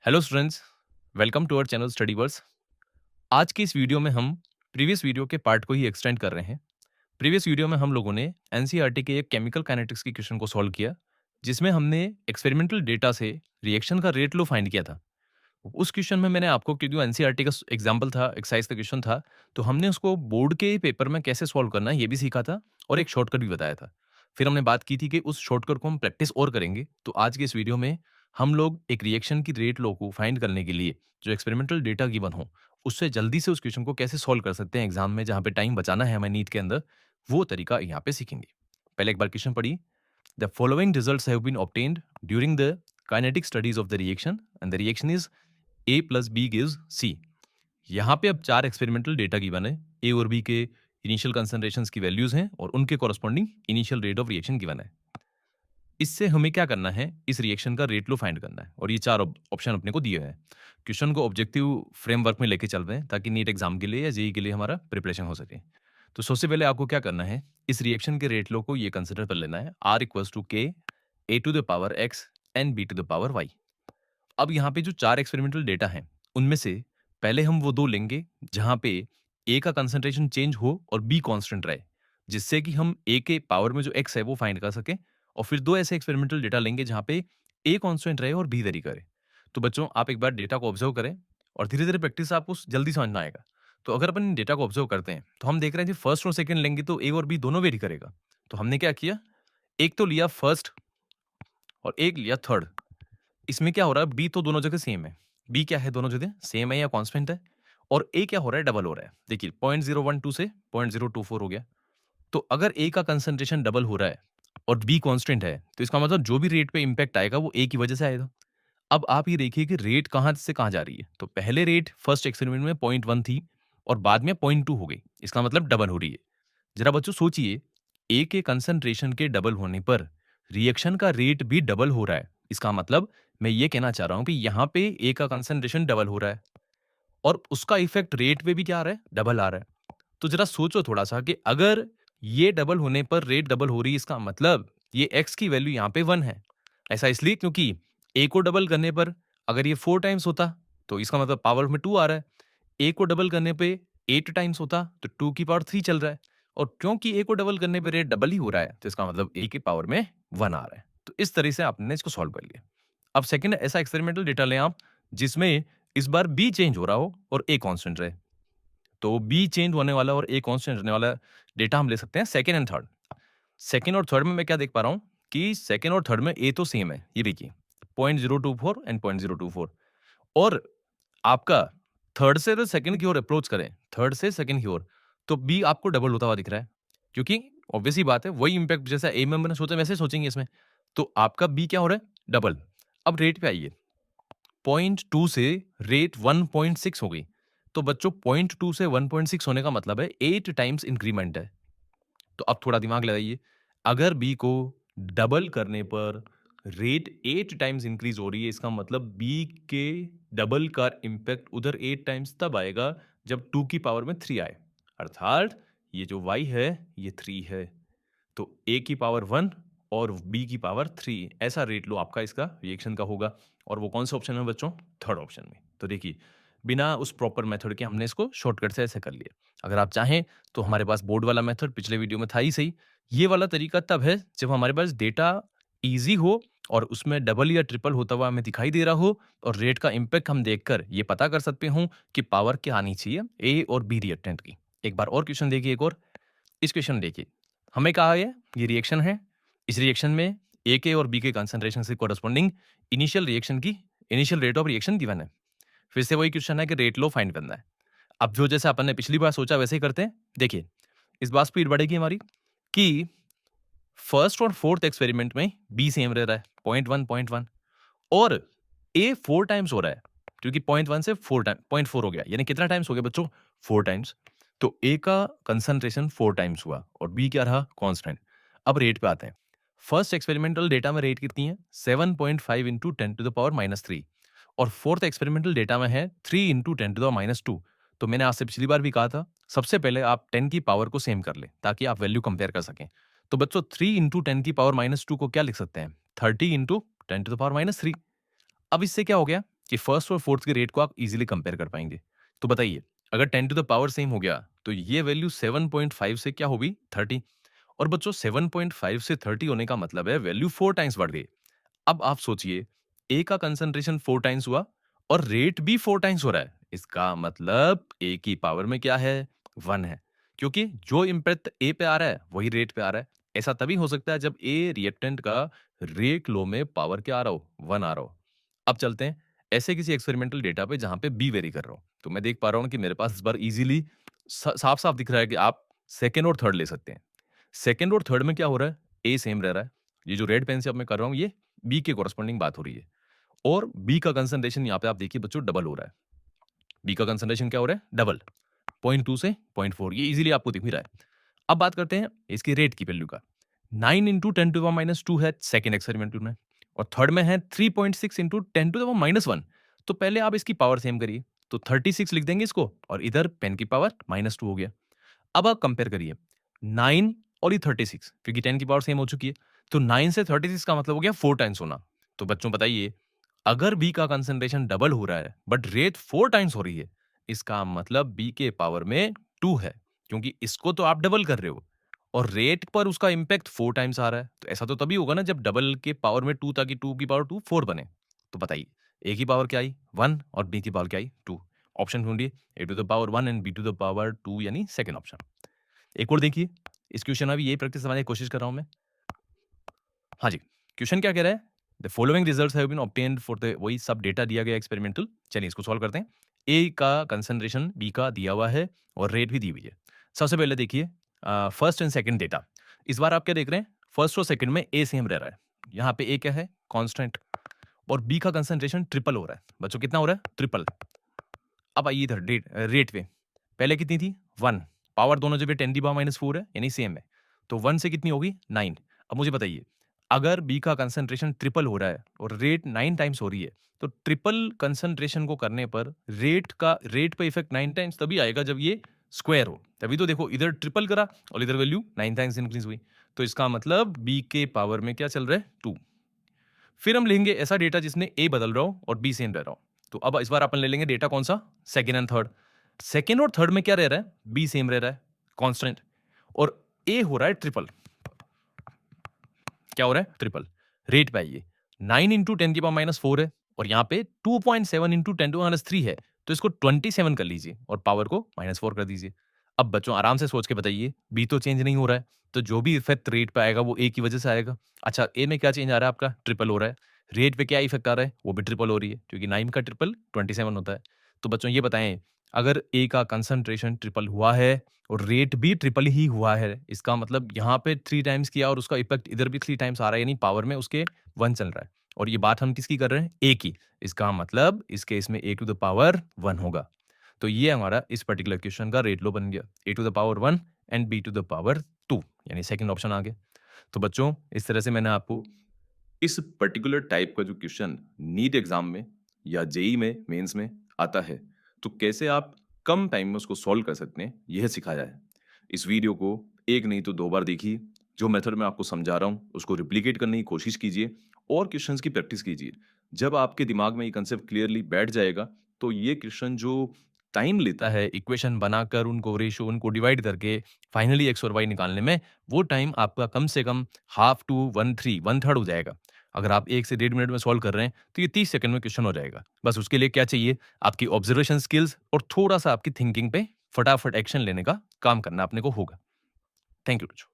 Hello students, welcome to our channel Studyverse. आज की इस वीडियो में हम प्रीवियस वीडियो के पार्ट को ही एक्सटेंड कर रहे हैं। प्रीवियस वीडियो में हम लोगों ने एनसीईआरटी के एक केमिकल काइनेटिक्स की क्वेश्चन को सॉल्व किया, जिसमें हमने एक्सपेरिमेंटल डेटा से रिएक्शन का रेट लो फाइंड किया था। उस क्वेश्चन में मैंने आपको, क्योंकि एनसीईआरटी का एग्जाम्पल था, एक्सरसाइज का क्वेश्चन था, तो हमने उसको बोर्ड के पेपर में कैसे सॉल्व करना है ये भी सीखा था और एक शॉर्टकट भी बताया था। फिर हमने बात की थी कि उस शॉर्टकट को हम प्रैक्टिस और करेंगे। तो आज के इस वीडियो में हम लोग एक रिएक्शन की रेट लो को फाइंड करने के लिए जो एक्सपेरिमेंटल डेटा गिवन हो, उससे जल्दी से उस क्वेश्चन को कैसे सॉल्व कर सकते हैं एग्जाम में, जहाँ पे टाइम बचाना है हमें नीट के अंदर, वो तरीका यहाँ पे सीखेंगे। पहले एक बार क्वेश्चन पढ़िए। The following results have been obtained during the kinetic studies of the reaction and the reaction is A plus B gives C. यहाँ पे अब 4 एक्सपेरिमेंटल डेटा गिवन है। ए और बी के इनिशियल कंसंट्रेशंस की वैल्यूज हैं और उनके corresponding initial rate of reaction given है। इससे हमें क्या करना है, इस रिएक्शन का रेट लो फाइंड करना है और ये 4 ऑप्शन अपने को दिए हैं। क्वेश्चन को ऑब्जेक्टिव फ्रेमवर्क में लेके चल रहे हैं ताकि नीट एग्जाम के लिए या जेई के लिए हमारा प्रिपरेशन हो सके। तो सबसे पहले आपको क्या करना है, इस रिएक्शन के रेट लो को ये कंसिडर कर लेना है, R equals to K A to the power X and B to the power Y. अब यहाँ पे जो 4 एक्सपेरिमेंटल डेटा हैं, उनमें से पहले हम वो 2 लेंगे जहाँ पे ए का कंसंट्रेशन चेंज हो और बी कांस्टेंट रहे, जिससे कि हम ए के पावर में जो एक्स है वो फाइंड कर सकें। और फिर 2 ऐसे एक्सपेरिमेंटल डेटा लेंगे जहाँ पे ए कांस्टेंट रहे और बी वेरी करे। तो बच्चों, आप एक बार डेटा को ऑब्जर्व करें और धीरे-धीरे प्रैक्टिस आपको जल्दी समझ में आएगा। तो अगर अपन डेटा को ऑब्जर्व करते हैं, तो हम देख रहे हैं जी फर्स्ट और सेकंड लेंगे तो ए और बी दोनों वेरी करेगा। तो हमने क्या किया, एक तो लिया फर्स्ट और एक लिया थर्ड। इसमें क्या हो रहा है, बी तो दोनों जगह सेम है। बी क्या है, दोनों जगह सेम है या कांस्टेंट है। और ए क्या हो रहा है, डबल हो रहा है। देखिए 0.012 से 0.024 हो गया। तो अगर ए का कंसंट्रेशन डबल हो रहा है और बी कांस्टेंट है, तो इसका मतलब जो भी रेट पे इंपैक्ट आएगा वो ए की वजह से आएगा। अब आप ये देखिए कि रेट कहाँ से कहाँ जा रही है। तो पहले रेट फर्स्ट एक्सपेरिमेंट में 0.1 थी और बाद में 0.2 हो गई। इसका मतलब डबल हो रही है। जरा बच्चों सोचिए, ए के कंसंट्रेशन के डबल होने पर रिएक्शन का रेट भी डबल हो रहा है। इसका मतलब मैं ये कहना चाह रहा हूं कि यहाँ पे ए का कंसंट्रेशन डबल हो रहा है और उसका इफेक्ट रेट पे भी क्या आ रहा है, डबल आ रहा है। तो जरा सोचो थोड़ा सा कि अगर ये डबल होने पर रेट डबल हो रही है, इसका मतलब ये एक्स की वैल्यू यहाँ पे 1 है। ऐसा इसलिए क्योंकि ए को डबल करने पर अगर ये 4 टाइम्स होता तो इसका मतलब पावर में 2 आ रहा है। ए को डबल करने पे 8 टाइम्स होता तो 2 की पावर 3 चल रहा है। और क्योंकि ए को डबल करने पे रेट डबल ही हो रहा है, तो इसका मतलब ए की पावर में 1 आ रहा है। तो इस तरह से आपने इसको सॉल्व कर लिया। अब सेकंड ऐसा एक्सपेरिमेंटल डेटा लें आप, जिसमें इस बार बी चेंज हो रहा हो और ए कांस्टेंट रहे। तो बी चेंज होने वाला और ए कांस्टेंट रहने वाला डेटा हम ले सकते हैं सेकंड एंड थर्ड। सेकंड और थर्ड में मैं क्या देख पा रहा हूँ कि सेकंड और थर्ड में ए तो सेम है, ये देखिए 0.024 एंड 0.024। और आपका थर्ड से तो सेकंड की ओर अप्रोच करें, थर्ड से सेकंड की ओर, तो बी आपको डबल होता हुआ दिख रहा है, क्योंकि ऑब्वियस सी बात है, वही इंपैक्ट जैसा ए में मैंने सोचा वैसे सोचेंगे इसमें। तो आपका बी क्या हो रहा है, डबल। अब रेट पे आइए, 0.2 से रेट 1.6 हो गई। तो बच्चों 0.2 से 1.6 होने का मतलब है 8 टाइम्स इंक्रीमेंट है। तो अब थोड़ा दिमाग लगाइए, अगर बी को डबल करने पर रेट 8 टाइम्स इंक्रीज हो रही है, इसका मतलब बी के डबल का इम्पैक्ट उधर 8 टाइम्स तब आएगा जब 2 की पावर में 3 आए। अर्थात ये जो y है ये 3 है। तो a की पावर 1 और b की पावर 3, ऐसा रेट लो आपका इसका रिएक्शन का होगा। और वो कौन सा ऑप्शन है बच्चों, थर्ड ऑप्शन में। तो देखिए, बिना उस प्रॉपर मेथड के हमने इसको शॉर्टकट से ऐसे कर लिया। अगर आप चाहें तो हमारे पास बोर्ड वाला मेथड पिछले वीडियो में था ही सही। ये वाला तरीका तब है जब हमारे पास डेटा ईजी हो और उसमें डबल या ट्रिपल होता हुआ हमें दिखाई दे रहा हो और रेट का इम्पैक्ट हम देखकर ये पता कर सकते हों कि पावर क्या आनी चाहिए ए और बी रिएक्टेंट की। एक बार और क्वेश्चन देखिए, एक और इस क्वेश्चन देखिए। हमें कहा है ये रिएक्शन है, इस रिएक्शन में ए के और बी के कंसंट्रेशन से कोरस्पॉन्डिंग इनिशियल रिएक्शन की initial rate of reaction given है। फिर से वही क्वेश्चन है कि रेट लो फाइंड करना है। अब जो जैसे अपन ने पिछली बार सोचा वैसे ही करते हैं। देखिए, इस बार स्पीड बढ़ेगी हमारी कि फर्स्ट और फोर्थ एक्सपेरिमेंट में बी सेम रह रहा है 0.1 और ए 4 टाइम्स हो रहा है, क्योंकि 0.1 से 4 टाइम 0.4 हो गया, यानी कितना टाइम्स हो गया बच्चों, 4 टाइम्स। तो ए का कंसंट्रेशन 4 टाइम्स हुआ और बी क्या रहा, कांस्टेंट। अब रेट पे आते हैं। फर्स्ट एक्सपेरिमेंटल डेटा में रेट कितनी है, 7.5 इंटू 10 टू द पावर -3 और फोर्थ एक्सपेरिमेंटल डेटा में है 3 इंटू 10 टू द -2। तो मैंने आपसे पिछली बार भी कहा था, सबसे पहले आप 10 की पावर को सेम कर ले ताकि आप वैल्यू कंपेयर कर सकें। तो बच्चों 3 इंटू 10 की पावर -2 को क्या लिख सकते हैं, 30 इंटू 10 टू द पावर -3। अब इससे क्या हो गया, कि फर्स्ट और फोर्थ के रेट को आप इजीली कंपेयर कर पाएंगे। तो बताइए, अगर 10 टू द पावर सेम हो गया तो ये वैल्यू 7.5 से क्या होगी 30। और बच्चों 7.5 से 30 होने का मतलब है वैल्यू 4 टाइम्स बढ़ गई। अब आप सोचिए, ए का कंसंट्रेशन 4 टाइम्स हुआ और रेट भी 4 टाइम्स हो रहा है। इसका मतलब ए की पावर में क्या है 1 है, क्योंकि जो इम्पैक्ट ए पे आ रहा है वही रेट पे आ रहा है। ऐसा तभी हो सकता है जब ए रिएक्टेंट का रेट लो में पावर क्या आ रहा हो 1 आ रहा हो। अब चलते हैं ऐसे किसी एक्सपेरिमेंटल डेटा पे जहां पे बी वेरी कर रहा हूं। तो मैं देख पा रहा हूं कि मेरे पास इस बार इजीली साफ साफ दिख रहा है कि आप सेकेंड और थर्ड ले सकते हैं। सेकेंड और थर्ड में क्या हो रहा है, ए सेम रह रहा है। ये जो रेड पेन से अब मैं कर रहा हूँ ये बी के कॉरस्पॉन्डिंग बात हो रही है। और बी का कंसंट्रेशन यहाँ पे आप देखिए बच्चों डबल हो रहा है। बी का कंसंट्रेशन क्या हो रहा है डबल, 0.2 से 0.4, ये इजीली आपको दिख भी रहा है। अब बात करते हैं इसकी रेट की वैल्यू का। 9 इंटू 10⁻² है सेकेंड एक्सपेरिमेंटल में, और थर्ड में है 3.6 इंटू 10⁻1। तो पहले आप इसकी पावर सेम करिए, तो 36 लिख देंगे इसको, और इधर पेन की पावर -2 हो गया। अब आप कंपेयर करिए 9 और ये 36, क्योंकि 10 की पावर सेम हो चुकी है। तो 9 से 36 का मतलब हो गया 4 टाइम्स होना। तो बच्चों बताइए, अगर बी का कंसंट्रेशन डबल हो रहा है बट रेट 4 टाइम्स हो रही है, इसका मतलब बी के पावर में 2 है, क्योंकि इसको तो आप डबल कर रहे हो और रेट पर उसका इम्पैक्ट 4 टाइम्स आ रहा है। तो ऐसा तो तभी होगा ना जब डबल के पावर में 2, ताकि 2 की पावर 2 4 बने। तो बताइए ए की पावर क्या आई 1 और बी की पावर क्या आई 2। ऑप्शन ढूंढिए, A to the power 1 and B to the power 2, यानी सेकंड ऑप्शन। एक और देखिए, इस क्वेश्चन में भी यही प्रैक्टिस करने की कोशिश कर रहा हूं मैं। हाँ जी, क्वेश्चन क्या कह रहा है, the following results have been obtained for the, वही सब डेटा दिया गया एक्सपेरिमेंटल। चलिए इसको सॉल्व करते हैं। ए का कंसंट्रेशन बी का दिया हुआ है और रेट भी दी हुई है। सबसे पहले देखिए फर्स्ट एंड सेकंड डेटा। इस बार आप क्या देख रहे हैं, फर्स्ट और सेकंड में ए सेम रह रहा है। यहाँ पे ए क्या है कांस्टेंट, और बी का कंसंट्रेशन ट्रिपल हो रहा है। बच्चों कितना हो रहा है ट्रिपल। अब आइए इधर रेट पे, पहले कितनी थी 1, पावर दोनों जगह 10⁻⁴ है, यानी सेम है। तो 1 से कितनी होगी 9। अब मुझे बताइए, अगर बी का कंसंट्रेशन ट्रिपल हो रहा है और रेट 9 टाइम्स हो रही है, तो ट्रिपल कंसंट्रेशन को करने पर रेट पे इफेक्ट 9 टाइम्स तभी आएगा जब ये स्क्वायर हो। तभी तो देखो इधर ट्रिपल करा और इधर वैल्यू 9 टाइम्स इंक्रीज हुई। तो इसका मतलब बी के पावर में क्या चल रहा है 2। फिर हम लेंगे ऐसा डेटा जिसमें ए बदल रहा हो और बी सेम रह रहा हो। तो अब इस बार अपन ले लेंगे डेटा कौन सा, सेकेंड एंड थर्ड। सेकेंड और थर्ड में क्या रह रहा है, बी सेम रह रहा है कांस्टेंट, और ए हो रहा है ट्रिपल। क्या हो रहा है ट्रिपल। रेट पे आइए, 9 इंटू 10⁻⁴ है और यहाँ पे 2.7 इंटू 10⁻³ है। तो इसको 27 कर लीजिए और पावर को -4 कर दीजिए। अब बच्चों आराम से सोच के बताइए, बी तो चेंज नहीं हो रहा है, तो जो भी इफेक्ट रेट पे आएगा वो ए की वजह से आएगा। अच्छा, ए में क्या चेंज आ रहा है आपका, ट्रिपल हो रहा है। रेट पे क्या इफेक्ट आ रहा है, वो भी ट्रिपल हो रही है, क्योंकि 9 का ट्रिपल 27 होता है। तो बच्चों ये बताएं, अगर ए का कंसंट्रेशन ट्रिपल हुआ है और रेट भी ट्रिपल ही हुआ है, इसका मतलब यहाँ पे 3 टाइम्स किया और उसका इफेक्ट इधर भी 3 टाइम्स आ रहा है, यानी पावर में उसके 1 चल रहा है। और ये बात हम किसकी कर रहे हैं, ए की। इसका मतलब इस केस में ए टू द पावर 1 होगा। तो ये हमारा इस पर्टिकुलर क्वेश्चन का रेट लो बन गया, A to the power 1 and B to the power 2, यानी सेकंड ऑप्शन आ गया। तो बच्चों इस तरह से मैंने आपको इस पर्टिकुलर टाइप का जो क्वेश्चन नीट एग्जाम में या जेई में मेंस में आता है, तो कैसे आप कम टाइम में उसको सॉल्व कर सकते हैं, यह सिखाया है। इस वीडियो को एक नहीं तो 2 बार देखिए। जो मेथड मैं आपको समझा रहा हूँ उसको रिप्लिकेट करने की कोशिश कीजिए और क्वेश्चंस की प्रैक्टिस कीजिए। जब आपके दिमाग में ये कंसेप्ट क्लियरली बैठ जाएगा, तो ये क्वेश्चन जो टाइम लेता है इक्वेशन बनाकर उनको रेशियो उनको डिवाइड करके फाइनली एक्स और वाई निकालने में, वो टाइम आपका कम से कम हाफ टू 1/3 हो जाएगा। अगर आप 1 से 1.5 मिनट में सॉल्व कर रहे हैं तो ये 30 सेकंड में क्वेश्चन हो जाएगा। बस उसके लिए क्या चाहिए, आपकी ऑब्जर्वेशन स्किल्स और थोड़ा सा आपकी थिंकिंग पे फटाफट एक्शन लेने का काम करना अपने को होगा। थैंक यू बच्चों।